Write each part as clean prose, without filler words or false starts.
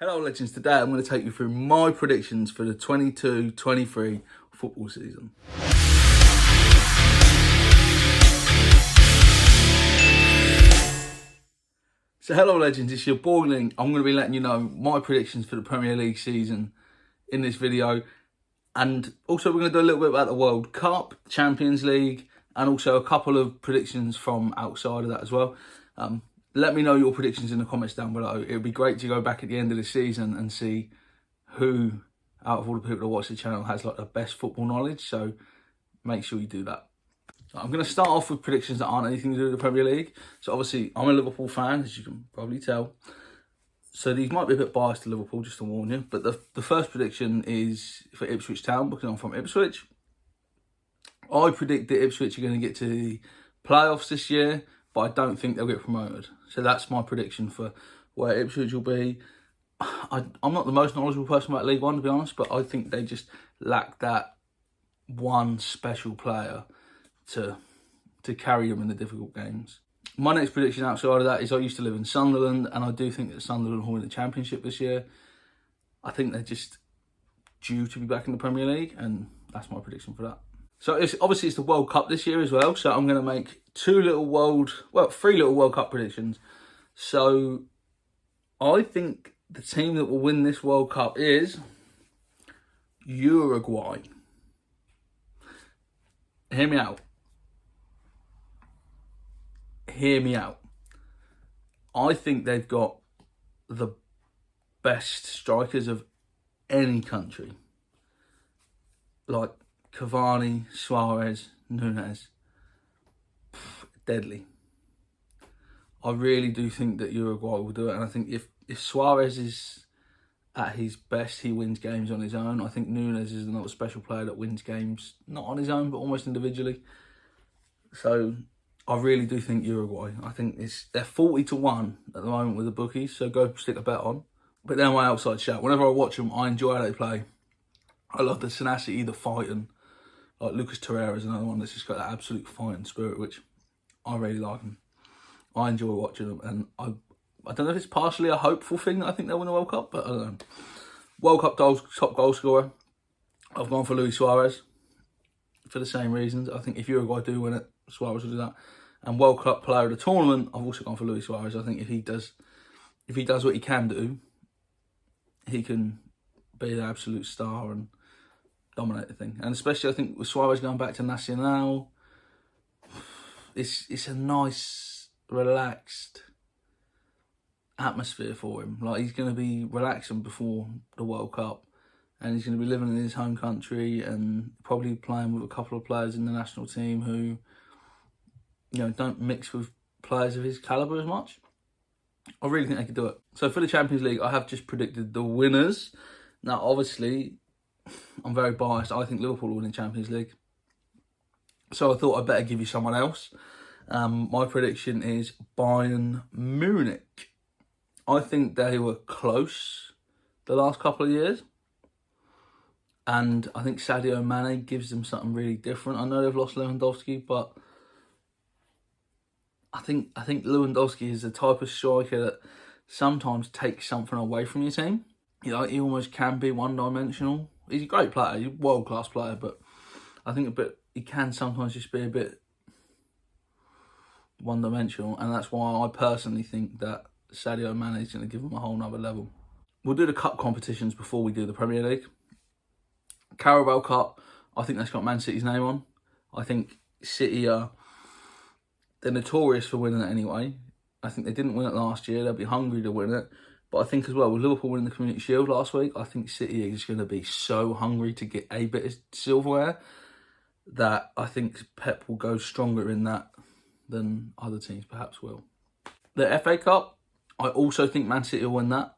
Hello legends, today I'm going to take you through my predictions for the 22-23 football season. So hello legends, it's your boy Link. I'm going to be letting you know my predictions for the Premier League season in this video. And also we're going to do a little bit about the World Cup, Champions League, and also a couple of predictions from outside of that as well. Let me know your predictions in the comments down below. It would be great to go back at the end of the season and see who, out of all the people that watch the channel, has like the best football knowledge. So make sure you do that. So I'm going to start off with predictions that aren't anything to do with the Premier League. So obviously, I'm a Liverpool fan, as you can probably tell. So these might be a bit biased to Liverpool, just to warn you. But the first prediction is for Ipswich Town, because I'm from Ipswich. I predict that Ipswich are going to get to the playoffs this year, but I don't think they'll get promoted. So that's my prediction for where Ipswich will be. I'm not the most knowledgeable person about League One, to be honest, but I think they just lack that one special player to carry them in the difficult games. My next prediction outside of that is I used to live in Sunderland, and I do think that Sunderland will win the Championship this year. I think they're just due to be back in the Premier League, and that's my prediction for that. So obviously it's the World Cup this year as well, so I'm going to make three little World Cup predictions. So I think the team that will win this World Cup is Uruguay. Hear me out. Hear me out. I think they've got the best strikers of any country. Like Cavani, Suarez, Nunes. Deadly. I really do think that Uruguay will do it. And I think if Suarez is at his best, he wins games on his own. I think Nunes is another special player that wins games, not on his own, but almost individually. So I really do think Uruguay. I think they're 40-1 at the moment with the bookies, so go stick a bet on. But they're my outside shout. Whenever I watch them, I enjoy how they play. I love the tenacity, the fighting. Like Lucas Torreira is another one that's just got that absolute fighting spirit, which I really like him. I enjoy watching them, and I don't know if it's partially a hopeful thing that I think they'll win the World Cup, but I don't know. World Cup top goal scorer, I've gone for Luis Suarez for the same reasons. I think if Uruguay do win it, Suarez will do that. And World Cup player of the tournament, I've also gone for Luis Suarez. I think if he does what he can do, he can be an absolute star and dominate the thing. And especially I think with Suarez going back to Nacional, it's a nice, relaxed atmosphere for him. Like, he's going to be relaxing before the World Cup, and he's going to be living in his home country and probably playing with a couple of players in the national team who, you know, don't mix with players of his calibre as much. I really think they could do it. So for the Champions League, I have just predicted the winners. Now, obviously, I'm very biased. I think Liverpool will win the Champions League. So I thought I'd better give you someone else. My prediction is Bayern Munich. I think they were close the last couple of years. And I think Sadio Mane gives them something really different. I know they've lost Lewandowski, but I think Lewandowski is the type of striker that sometimes takes something away from your team. You know, he almost can be one-dimensional. He's a great player, he's a world-class player, but I think he can sometimes just be a bit one-dimensional, and that's why I personally think that Sadio Mane is going to give him a whole nother level. We'll do the cup competitions before we do the Premier League. Carabao Cup, I think that's got Man City's name on. I think City they're notorious for winning it anyway. I think they didn't win it last year. They'll be hungry to win it. But I think as well, with Liverpool winning the Community Shield last week, I think City is going to be so hungry to get a bit of silverware that I think Pep will go stronger in that than other teams perhaps will. The FA Cup, I also think Man City will win that.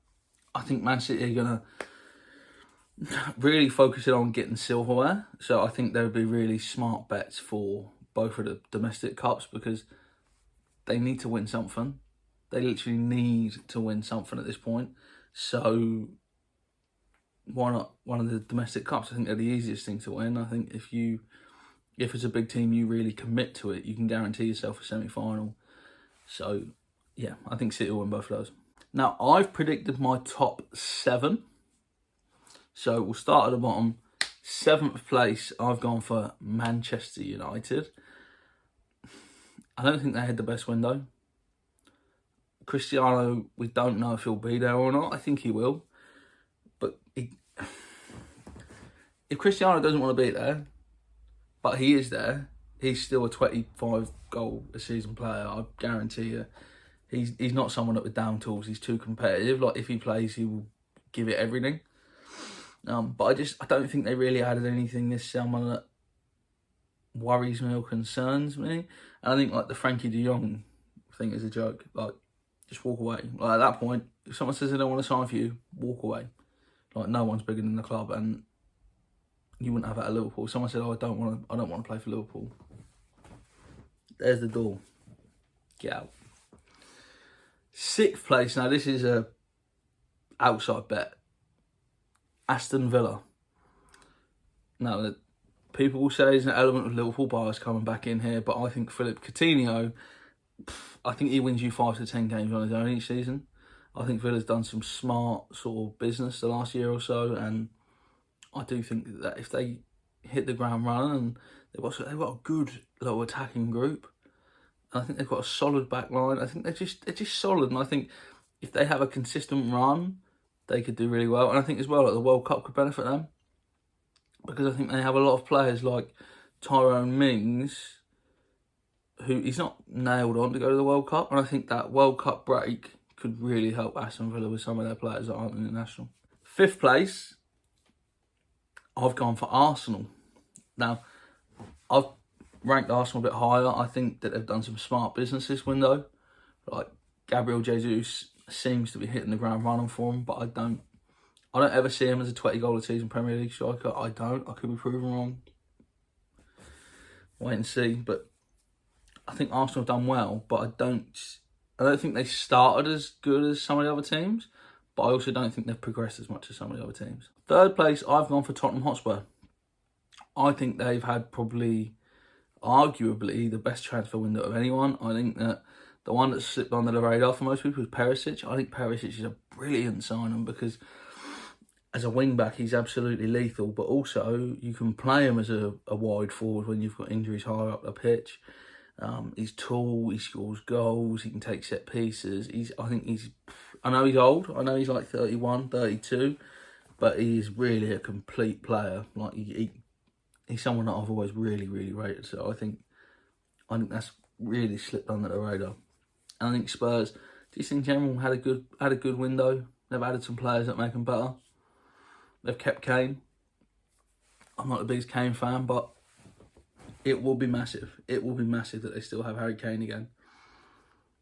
I think Man City are going to really focus on getting silverware. So I think there would be really smart bets for both of the domestic cups, because they need to win something. They literally need to win something at this point. So why not one of the domestic cups? I think they're the easiest thing to win. I think if it's a big team, you really commit to it, you can guarantee yourself a semi-final. So yeah, I think City will win both of those. Now, I've predicted my top 7. So we'll start at the bottom. 7th place, I've gone for Manchester United. I don't think they had the best window. Cristiano, we don't know if he'll be there or not. I think he will. But if Cristiano doesn't want to be there, but he is there, he's still a 25 goal a season player. I guarantee you. He's not someone that with down tools. He's too competitive. Like, if he plays, he will give it everything. But I don't think they really added anything this summer that worries me or concerns me. And I think, like, the Frankie de Jong thing is a joke. Like, just walk away. Like, at that point, if someone says they don't want to sign for you, walk away. Like, no one's bigger than the club, and you wouldn't have that at Liverpool. Someone said, "Oh, I don't want to play for Liverpool." There's the door. Get out. 6th place. Now, this is a outside bet. Aston Villa. Now, people will say there's an element of Liverpool bias coming back in here, but I think Philippe Coutinho, I think he wins you 5 to 10 games on his own each season. I think Villa's done some smart sort of business the last year or so, and I do think that if they hit the ground running, and they've got a good little attacking group, and I think they've got a solid back line. I think they're just solid, and I think if they have a consistent run, they could do really well. And I think as well that the World Cup could benefit them, because I think they have a lot of players like Tyrone Mings, who he's not nailed on to go to the World Cup, and I think that World Cup break could really help Aston Villa with some of their players that aren't international. 5th place, I've gone for Arsenal. Now, I've ranked Arsenal a bit higher. I think that they've done some smart business this window. Like, Gabriel Jesus seems to be hitting the ground running for him, but I don't ever see him as a 20 goal a season Premier League striker. I could be proven wrong. Wait and see. But I think Arsenal have done well, but I don't think they started as good as some of the other teams, but I also don't think they've progressed as much as some of the other teams. 3rd place, I've gone for Tottenham Hotspur. I think they've had probably, arguably, the best transfer window of anyone. I think that the one that slipped under the radar for most people was Perisic. I think Perisic is a brilliant signing because as a wing-back, he's absolutely lethal, but also you can play him as a wide forward when you've got injuries higher up the pitch. He's tall, he scores goals, he can take set pieces. I know he's old, I know he's like 31, 32, but he's really a complete player. Like, he's someone that I've always really, really rated. So I think that's really slipped under the radar. And I think Spurs, just in general, had a good window. They've added some players that make them better. They've kept Kane. I'm not the biggest Kane fan, but it will be massive. It will be massive that they still have Harry Kane again,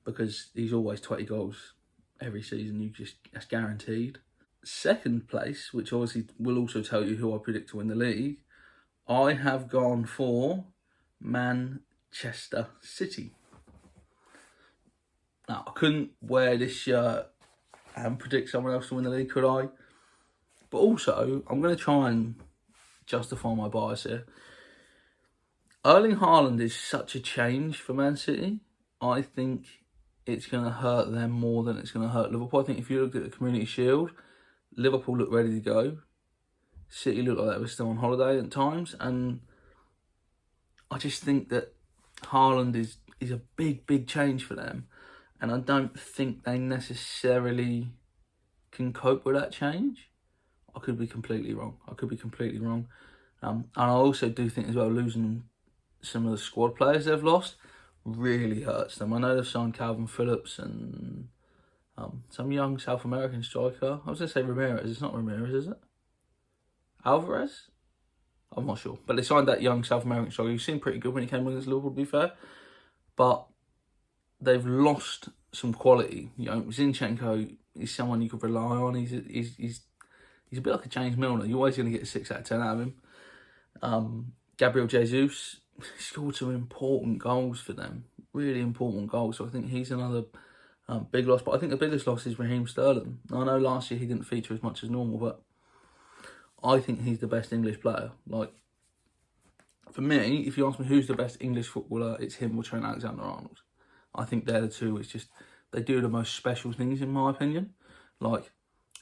because he's always 20 goals every season. That's guaranteed. 2nd place, which obviously will also tell you who I predict to win the league, I have gone for Manchester City. Now, I couldn't wear this shirt and predict someone else to win the league, could I? But also, I'm going to try and justify my bias here. Erling Haaland is such a change for Man City. I think it's going to hurt them more than it's going to hurt Liverpool. I think if you looked at the Community Shield, Liverpool looked ready to go. City looked like they were still on holiday at times. And I just think that Haaland is a big, big change for them. And I don't think they necessarily can cope with that change. I could be completely wrong. And I also do think as well, losing some of the squad players they've lost really hurts them. I know they've signed Calvin Phillips and some young South American striker. I was going to say Ramirez. It's not Ramirez, is it? Alvarez? I'm not sure. But they signed that young South American striker. He seemed pretty good when he came against Liverpool, to be fair. But they've lost some quality. You know, Zinchenko is someone you could rely on. He's a bit like a James Milner. You're always going to get a 6 out of 10 out of him. Gabriel Jesus scored some important goals for them. Really important goals. So I think he's another big loss. But I think the biggest loss is Raheem Sterling. I know last year he didn't feature as much as normal, but I think he's the best English player. Like, for me, if you ask me who's the best English footballer, it's him or Trent Alexander-Arnold. I think they're the two which just they do the most special things, in my opinion. Like,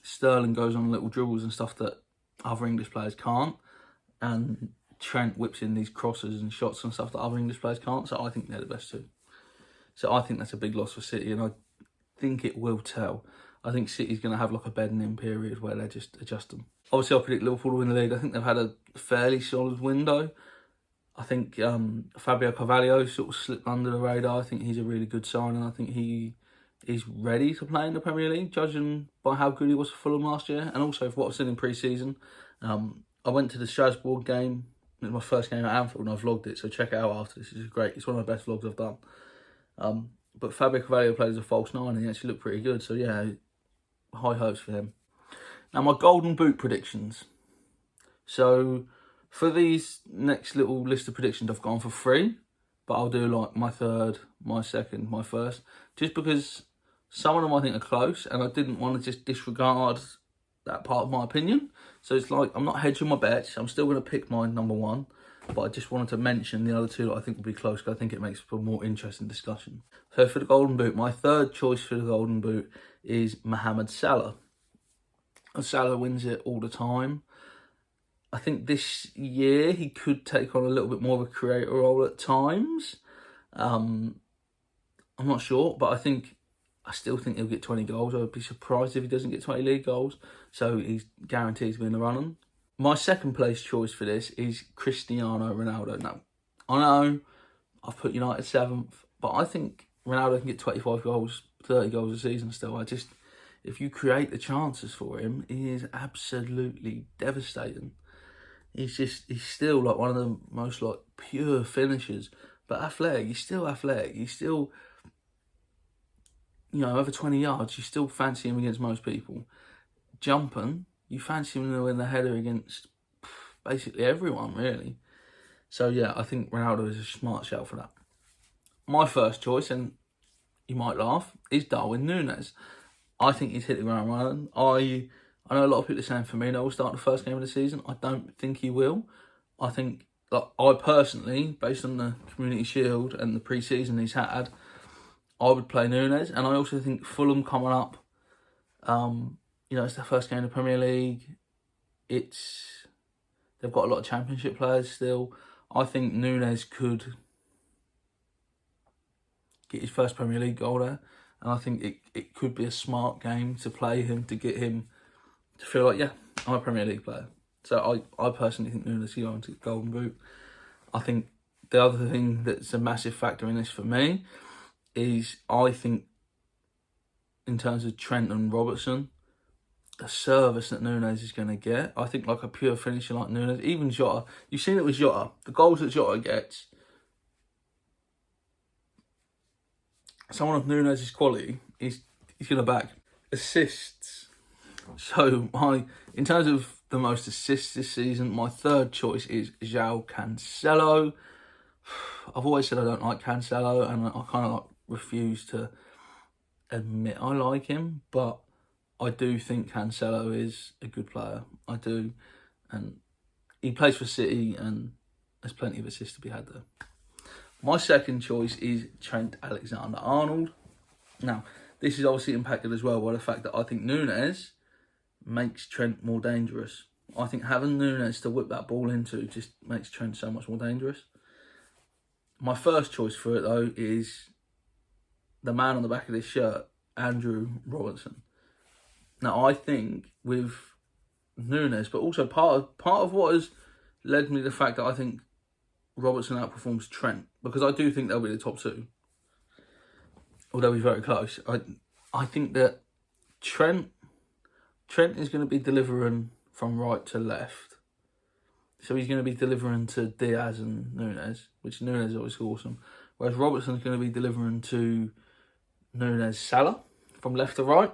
Sterling goes on little dribbles and stuff that other English players can't. And Trent whips in these crosses and shots and stuff that other English players can't. So I think they're the best two. So I think that's a big loss for City, and I think it will tell. I think City's going to have like a bedding-in period where they're just adjusting. Obviously, I predict Liverpool to win the league. I think they've had a fairly solid window. I think Fabio Carvalho sort of slipped under the radar. I think he's a really good signing. I think he is ready to play in the Premier League, judging by how good he was for Fulham last year, and also for what I've seen in pre-season. I went to the Strasbourg game. It was my first game at Anfield, and I vlogged it, so check it out after this. It's great. It's one of the best vlogs I've done. But Fabio Carvalho played as a false nine, and he actually looked pretty good. So yeah, high hopes for him. Now, my Golden Boot predictions. So for these next little list of predictions, I've gone for 3, but I'll do like my third, my second, my first, just because some of them I think are close, and I didn't want to just disregard that part of my opinion. So it's like, I'm not hedging my bets. I'm still going to pick my number 1, but I just wanted to mention the other 2 that I think will be close, because I think it makes for a more interesting discussion. So for the Golden Boot, my third choice for the Golden Boot is Mohamed Salah. And Salah wins it all the time. I think this year he could take on a little bit more of a creator role at times. I'm not sure, but I still think he'll get 20 goals. I would be surprised if he doesn't get 20 league goals. So he's guaranteed to be in the running. My second place choice for this is Cristiano Ronaldo. Now, I know I've put United 7th, but I think Ronaldo can get 25 goals, 30 goals a season still. If you create the chances for him, he is absolutely devastating. He's still like one of the most like pure finishers, but athletic. He's still athletic. He's still, over 20 yards, you still fancy him against most people. Jumping, you fancy him to win the header against basically everyone, really. So yeah, I think Ronaldo is a smart shout for that. My first choice, and you might laugh, is Darwin Nunes. I think he's hit the ground running. I know a lot of people are saying Firmino will start the first game of the season. I don't think he will. I think, I personally, based on the Community Shield and the pre-season he's had, I would play Nunes. And I also think Fulham coming up, it's their first game in the Premier League. They've got a lot of Championship players still. I think Nunes could get his first Premier League goal there. And I think it could be a smart game to play him, to get him to feel like, yeah, I'm a Premier League player. So I personally think Nunes is going to get Golden Boot. I think the other thing that's a massive factor in this for me is, I think, in terms of Trent and Robertson, the service that Nunes is going to get, I think like a pure finisher like Nunes, even Jota, you've seen it with Jota, the goals that Jota gets, someone of Nunes' quality, he's going to back. Assists. So in terms of the most assists this season, my third choice is João Cancelo. I've always said I don't like Cancelo, and I kind of refuse to admit I like him, but I do think Cancelo is a good player. I do, and he plays for City, and there's plenty of assists to be had there. My second choice is Trent Alexander-Arnold. Now, this is obviously impacted as well by the fact that I think Nunes makes Trent more dangerous. I think having Nunes to whip that ball into just makes Trent so much more dangerous. My first choice for it, though, is the man on the back of this shirt, Andrew Robertson. Now, I think with Nunes, but also part of what has led me to the fact that I think Robertson outperforms Trent, because I do think they'll be the top 2. Or they'll be very close. I think that Trent is going to be delivering from right to left. So he's going to be delivering to Diaz and Nunes, which Nunes is always awesome. Whereas Robertson's going to be delivering to Nunes Salah from left to right.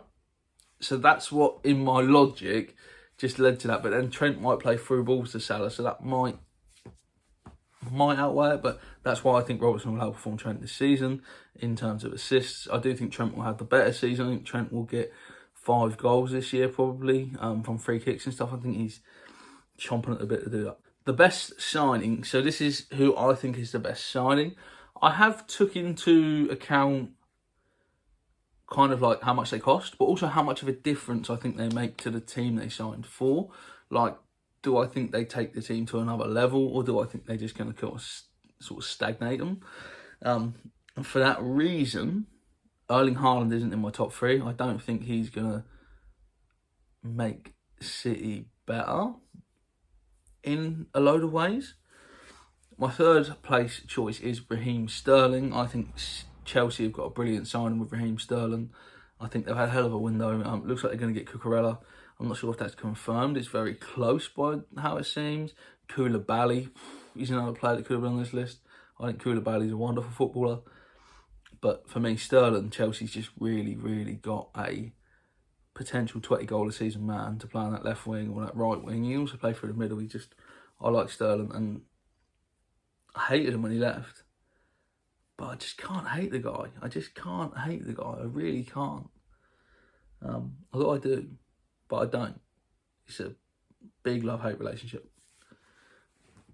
So that's what, in my logic, just led to that. But then Trent might play through balls to Salah, so that might outweigh it. But that's why I think Robertson will outperform Trent this season in terms of assists. I do think Trent will have the better season. I think Trent will get 5 goals this year, probably, from free kicks and stuff. I think he's chomping at the bit to do that. The best signing, so this is who I think is the best signing. I have took into account kind of like how much they cost, but also how much of a difference I think they make to the team they signed for. Like, do I think they take the team to another level, or do I think they're just going to sort of stagnate them? And for that reason, Erling Haaland isn't in my top 3. I don't think he's going to make City better in a load of ways. My third place choice is Raheem Sterling. I think Chelsea have got a brilliant signing with Raheem Sterling. I think they've had a hell of a window. Looks like they're going to get Cucurella. I'm not sure if that's confirmed. It's very close by how it seems. Koulibaly, he's another player that could have been on this list. I think Koulibaly's a wonderful footballer. But for me, Sterling, Chelsea's just really, really got a potential 20-goal-a-season man to play on that left wing or that right wing. He also played through the middle. I like Sterling, and I hated him when he left. But I just can't hate the guy. I really can't. Although I do, but I don't. It's a big love-hate relationship.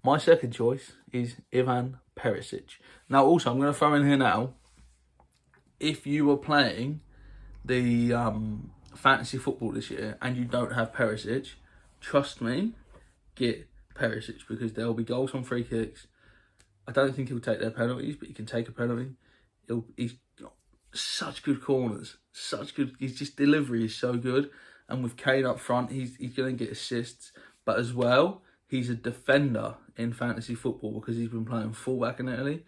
My second choice is Ivan Perisic. Now, also, I'm going to throw in here now, if you were playing the fantasy football this year and you don't have Perisic, trust me, get Perisic, because there will be goals on free kicks. I don't think he'll take their penalties, but he can take a penalty. He's got such good corners, his just delivery is so good. And with Kane up front, he's going to get assists. But as well, he's a defender in fantasy football because he's been playing fullback in Italy.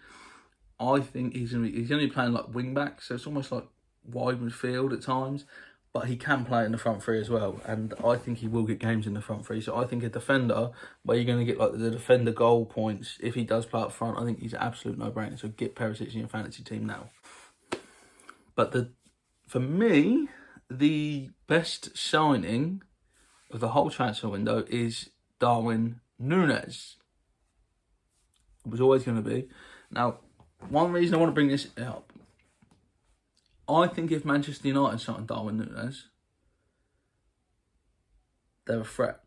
I think he's going to be playing like wing back, so it's almost like wide midfield at times. But he can play in the front 3 as well, and I think he will get games in the front 3. So I think a defender, where you're going to get like the defender goal points if he does play up front, I think he's an absolute no-brainer. So get Perisic in your fantasy team now. But for me, the best signing of the whole transfer window is Darwin Nunes. It was always going to be. Now, one reason I want to bring this up, I think if Manchester United signed Darwin Nunes, they're a threat.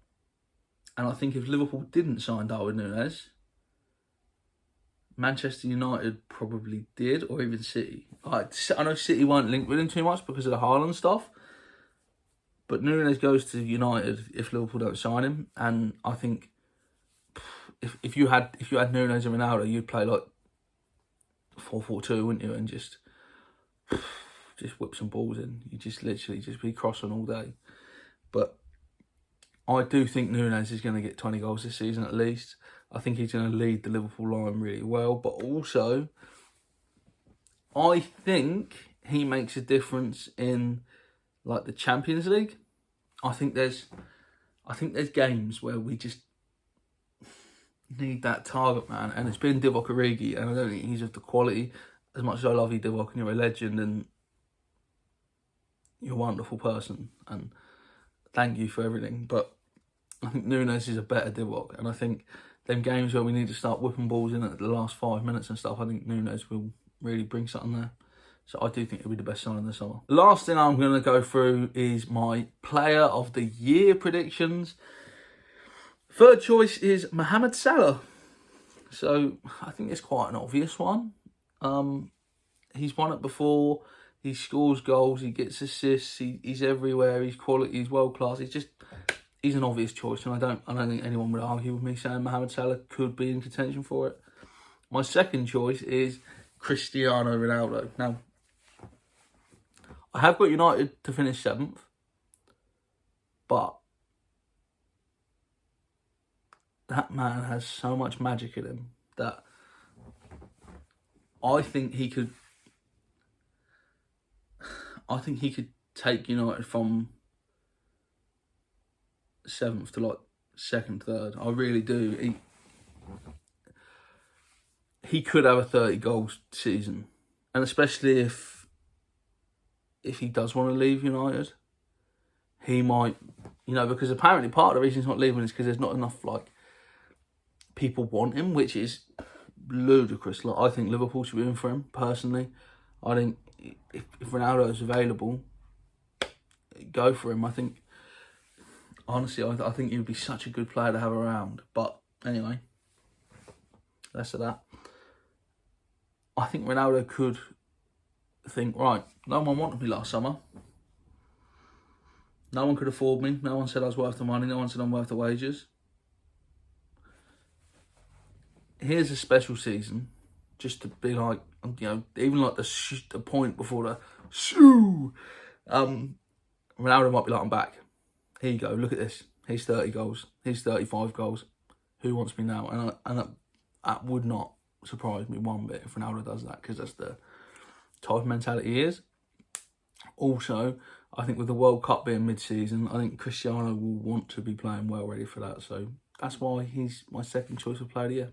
And I think if Liverpool didn't sign Darwin Nunes, Manchester United probably did, or even City. I know City weren't linked with him too much because of the Haaland stuff, but Nunes goes to United if Liverpool don't sign him, and I think if you had Nunes and Ronaldo, you'd play like 4-4-2, wouldn't you? And just whip some balls in. You just literally just be crossing all day. But I do think Nunes is going to get 20 goals this season at least. I think he's going to lead the Liverpool line really well. But also, I think he makes a difference in like the Champions League. I think there's games where we just need that target man, and it's been Divock Origi, and I don't think he's of the quality. As much as I love you, Divock, and you're a legend, and you're a wonderful person, and thank you for everything, but I think Nunes is a better Divock, and I think them games where we need to start whipping balls in at the last 5 minutes and stuff, I think Nunes will really bring something there. So I do think it'll be the best signing this summer. The last thing I'm going to go through is my Player of the Year predictions. Third choice is Mohamed Salah. So I think it's quite an obvious one. He's won it before. He scores goals. He gets assists. He's everywhere. He's quality. He's world class. He's an obvious choice, and I don't think anyone would argue with me saying Mohamed Salah could be in contention for it. My second choice is Cristiano Ronaldo. Now, I have got United to finish 7th, but that man has so much magic in him that I think he could take United from 7th to like 2nd, 3rd. I really do. He could have a 30 goals season, and especially if he does want to leave United, he might, because apparently part of the reason he's not leaving is because there's not enough people want him, which is ludicrous. I think Liverpool should be in for him personally. I think if Ronaldo is available, go for him. I think honestly, I think he would be such a good player to have around. But anyway, less of that. I think Ronaldo could think, right, no one wanted me last summer. No one could afford me. No one said I was worth the money. No one said I'm worth the wages. Here's a special season, just to be like, you know, even like the point before the shoo. Ronaldo might be like, I'm back. Here you go. Look at this. Here's 30 goals. Here's 35 goals. Who wants me now? And that would not surprise me one bit if Ronaldo does that, because that's the type of mentality he is. Also, I think with the World Cup being mid-season, I think Cristiano will want to be playing well ready for that. So that's why he's my second choice of player of the year.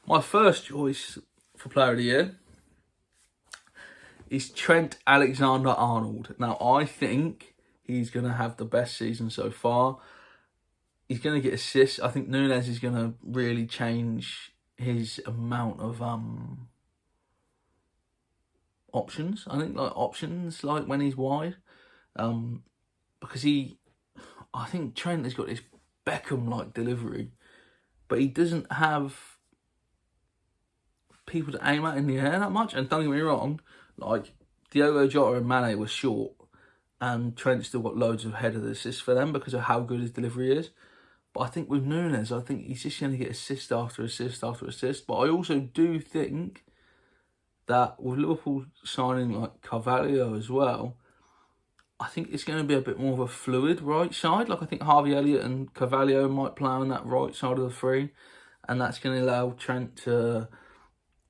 My first choice for player of the year is Trent Alexander-Arnold. Now, I think he's going to have the best season so far. He's going to get assists. I think Nunes is going to really change his amount of options. I think options when he's wide, because I think Trent has got this Beckham-like delivery, but he doesn't have people to aim at in the air that much. And don't get me wrong, like Diogo Jota and Mane were short, and Trent still got loads of header assists for them because of how good his delivery is. But I think with Nunes, I think he's just going to get assist after assist after assist. But I also do think that with Liverpool signing like Carvalho as well, I think it's going to be a bit more of a fluid right side. Like I think Harvey Elliott and Carvalho might play on that right side of the three, and that's going to allow Trent to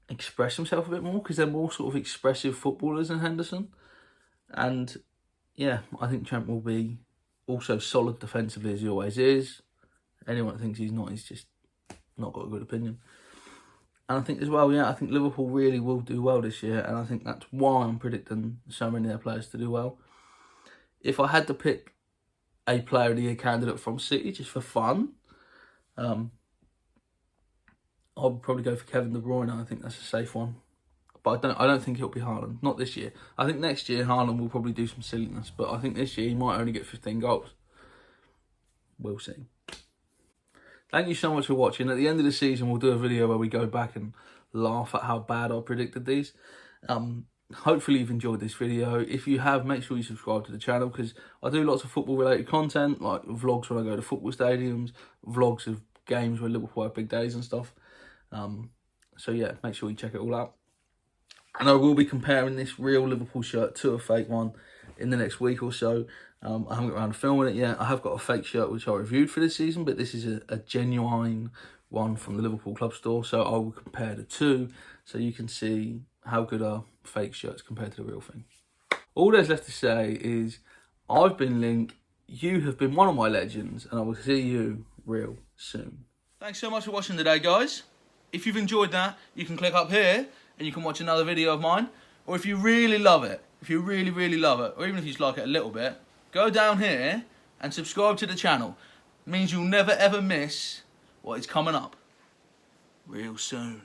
express himself a bit more, because they're more sort of expressive footballers than Henderson. And yeah, I think Trent will be also solid defensively as he always is. Anyone that thinks he's not, he's just not got a good opinion. And I think as well, yeah, I think Liverpool really will do well this year, and I think that's why I'm predicting so many of their players to do well. If I had to pick a player of the year candidate from City, just for fun, I would probably go for Kevin De Bruyne. I think that's a safe one. But I don't think it'll be Haaland. Not this year. I think next year Haaland will probably do some silliness, but I think this year he might only get 15 goals. We'll see. Thank you so much for watching. At the end of the season, we'll do a video where we go back and laugh at how bad I predicted these. Hopefully you've enjoyed this video. If you have, make sure you subscribe to the channel, because I do lots of football related content, like vlogs when I go to football stadiums, vlogs of games where Liverpool have big days and stuff. So yeah, make sure you check it all out. And I will be comparing this real Liverpool shirt to a fake one in the next week or so. I haven't got around to filming it yet. I have got a fake shirt which I reviewed for this season, but this is a genuine one from the Liverpool club store. So I will compare the two so you can see how good are fake shirts compared to the real thing. All there's left to say is I've been Link, you have been one of my legends, and I will see you real soon. Thanks so much for watching today, guys. If you've enjoyed that, you can click up here and you can watch another video of mine. Or if you really love it, if you really, really love it, or even if you just like it a little bit, go down here and subscribe to the channel. It means you'll never ever miss what is coming up real soon.